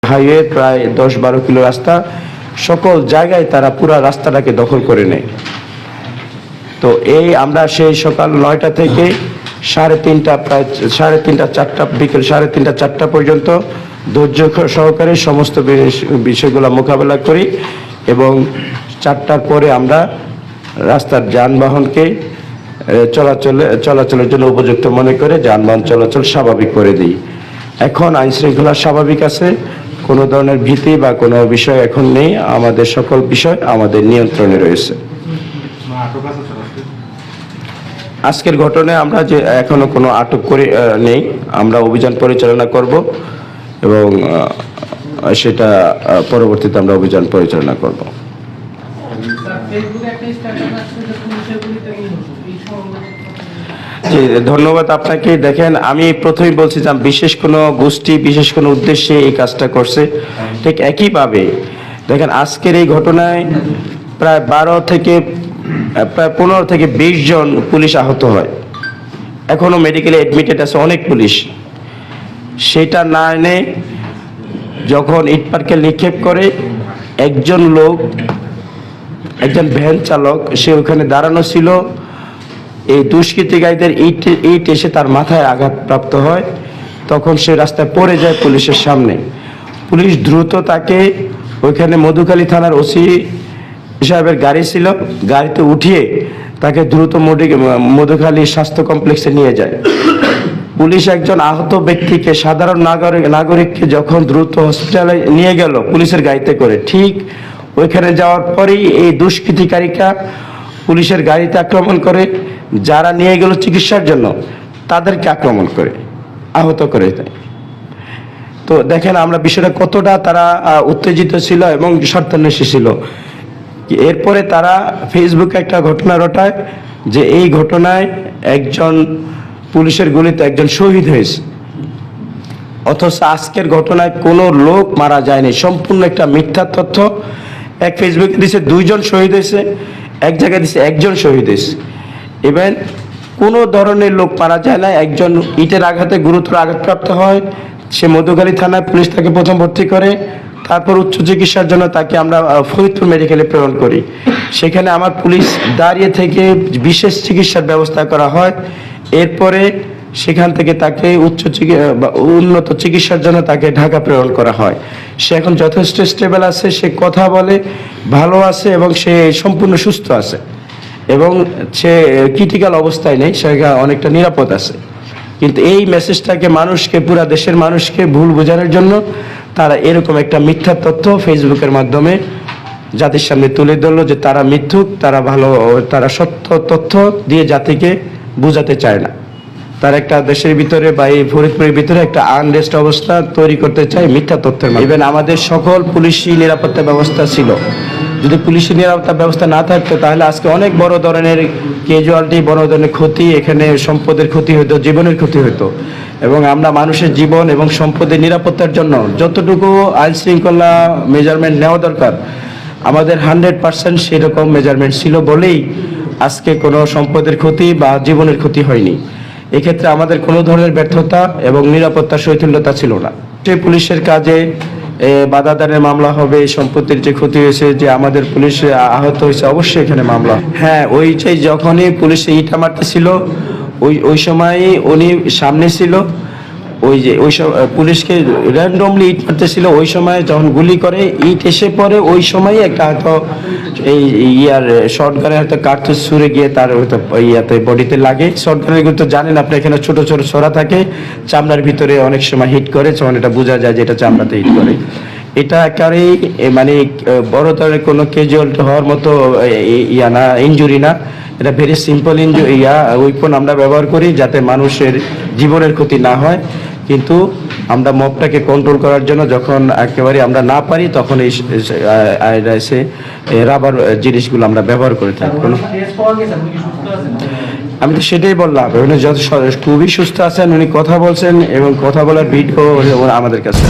Highway প্রায় 10-12 kilo রাস্তা, সকল জায়গায় তারা পুরা রাস্তাটাকে দখল করে নেয়। তো এই আমরা সেই সকাল 9টা থেকে 3:30 প্রায় 3:30 4টা বিকেল 3:30 4টা পর্যন্ত ধৈর্য সহকারে সমস্ত বিষয়গুলো মোকাবেলা করি এবং 4টার পরে আমরা রাস্তার যানবাহনকে চলাচলের জন্য উপযুক্ত মনে করে যানবাহন চলাচল স্বাভাবিক করে দিই। এখন আইন শৃঙ্খলা স্বাভাবিক আছে, কোনো ধরনের ভীতি বা কোনো বিষয় এখন নেই, আমাদের সকল বিষয় আমাদের নিয়ন্ত্রণে রয়েছে। আজকের ঘটনায় আমরা যে এখনো কোনো আটক করে নেই, আমরা অভিযান পরিচালনা করব এবং সেটা পরবর্তীতে আমরা অভিযান পরিচালনা করব। জি ধন্যবাদ আপনাকে। দেখেন, আমি প্রথমেই বলছি যে বিশেষ কোনো গোষ্ঠী বিশেষ কোনো উদ্দেশ্যে এই কাজটা করছে, ঠিক একইভাবে দেখেন আজকের এই ঘটনায় প্রায় 15 থেকে 20 জন পুলিশ আহত হয়, এখনো মেডিকেলে অ্যাডমিটেড আছে অনেক পুলিশ। সেটা না এনে যখন ইটপাটকেল নিক্ষেপ করে, একজন লোক, একজন ভ্যান চালক, সে ওখানে দাঁড়ানো ছিল, এই দুষ্কৃতিকারীদের ইট এসে তার মাথায় আঘাতপ্রাপ্ত হয়, তখন সে রাস্তায় পড়ে যায় পুলিশের সামনে। পুলিশ দ্রুত তাকে ওইখানে মধুখালী থানার ওসি সাহেবের গাড়ি ছিল, গাড়িতে উঠিয়ে তাকে দ্রুত মধুখালী স্বাস্থ্য কমপ্লেক্সে নিয়ে যায়। পুলিশ একজন আহত ব্যক্তিকে, সাধারণ নাগরিককে যখন দ্রুত হসপিটালে নিয়ে গেল পুলিশের গাড়িতে করে, ঠিক ওইখানে যাওয়ার পরেই এই দুষ্কৃতিকারীরা পুলিশের গাড়িতে আক্রমণ করে, যারা নিয়ে গেল চিকিৎসার জন্য তাদেরকে আক্রমণ করে আহত করে দেয়। তো দেখেন আমরা বিষয়টা কতটা তারা উত্তেজিত ছিল এবং স্বার্থান্বেষী ছিল। এরপরে তারা ফেসবুকে একটা ঘটনা রটায় যে এই ঘটনায় একজন পুলিশের গুলিতে একজন শহীদ হয়েছে, অথচ আজকের ঘটনায় কোনো লোক মারা যায়নি, সম্পূর্ণ একটা মিথ্যা তথ্য। এক ফেসবুকে দিছে 2 জন শহীদ হয়েছে, এক জায়গায় দিছে 1 জন শহীদ হয়েছে। ইভেন কোনো ধরনের লোক মারা যায় না, একজন ইটের আঘাতে গুরুতর আঘাতপ্রাপ্ত হয়, সে মধুখালী থানায় পুলিশ তাকে প্রথম ভর্তি করে, তারপর উচ্চ চিকিৎসার জন্য তাকে আমরা ফরিদপুর মেডিকেলে প্রেরণ করি। সেখানে আমার পুলিশ দাঁড়িয়ে থেকে বিশেষ চিকিৎসার ব্যবস্থা করা হয়। এরপরে সেখান থেকে তাকে উন্নত চিকিৎসার জন্য তাকে ঢাকা প্রেরণ করা হয়। সে এখন যথেষ্ট স্টেবল আছে, সে কথা বলে, ভালো আছে এবং সে সম্পূর্ণ সুস্থ আছে এবং সে ক্রিটিক্যাল অবস্থায় নেই, সে অনেকটা নিরাপদ আছে। কিন্তু এই মেসেজটাকে মানুষকে, পুরা দেশের মানুষকে ভুল বোঝানোর জন্য তারা এরকম একটা মিথ্যা তথ্য ফেসবুকের মাধ্যমে জাতির সামনে তুলে ধরলো যে তারা মিথ্যুক, তারা সত্য তথ্য দিয়ে জাতিকে বোঝাতে চায় না। তার একটা দেশের ভিতরে বা এই ফরিদপুরের ভিতরে একটা আনরেস্ট অবস্থা তৈরি করতে চায় মিথ্যা তথ্যের মাধ্যমে। ইভেন আমাদের সকল পুলিশি নিরাপত্তা ব্যবস্থা ছিল, যদি পুলিশি নিরাপত্তা ব্যবস্থা না থাকতো তাহলে আজকে অনেক বড় ধরনের ক্যাজুয়ালিটি, বড় ধরনের ক্ষতি, এখানে সম্পদের ক্ষতি হতো, জীবনের ক্ষতি হতো। এবং আমরা মানুষের জীবন এবং সম্পদের নিরাপত্তার জন্য যতটুকু আইন শৃঙ্খলা মেজারমেন্ট নেওয়া দরকার, আমাদের 100% সেরকম মেজারমেন্ট ছিল বলেই আজকে কোনো সম্পদের ক্ষতি বা জীবনের ক্ষতি হয়নি। এক্ষেত্রে আমাদের কোনো ধরনের ব্যর্থতা এবং নিরাপত্তা শৈথিল্যতা ছিল না। সেই পুলিশের কাজে বাধাদানের মামলা হবে, সম্পত্তির যে ক্ষতি হয়েছে, যে আমাদের পুলিশ আহত হয়েছে, অবশ্যই এখানে মামলা। হ্যাঁ, ওই যে যখনই পুলিশে ইটা মারতেছিল ওই সময় উনি সামনে ছিল, ওই যে ওই পুলিশকে র্যান্ডমলি ইট মারতেছিল, ওই সময় যখন গুলি করে ইট এসে পড়ে, ওই সময় একটা হয়তো এই শর্ট গানের হয়তো কার্তুজ ছুঁড়ে গিয়ে তার হয়তো বডিতে লাগে। শর্ট গানের কিন্তু জানেন আপনি, এখানে ছোট ছোট ছোড়া থাকে, চামড়ার ভিতরে অনেক সময় হিট করে, তখন এটা বোঝা যায় যে এটা চামড়াতে হিট করে। এটা একেবারেই মানে বড় ধরনের কোনো ক্যাজুয়ালিটি হওয়ার মতো ইনজুরি না, এটা ভেরি সিম্পল উইপন আমরা ব্যবহার করি যাতে মানুষের জীবনের ক্ষতি না হয়। কিন্তু আমরা মবটাকে কন্ট্রোল করার জন্য যখন একেবারে আমরা না পারি, তখন এই রাবার জিনিসগুলো আমরা ব্যবহার করে থাকি। আমি তো সেটাই বললাম, উনি খুবই সুস্থ আছেন, উনি কথা বলছেন এবং কথা বলার ভিডিও আমাদের কাছে।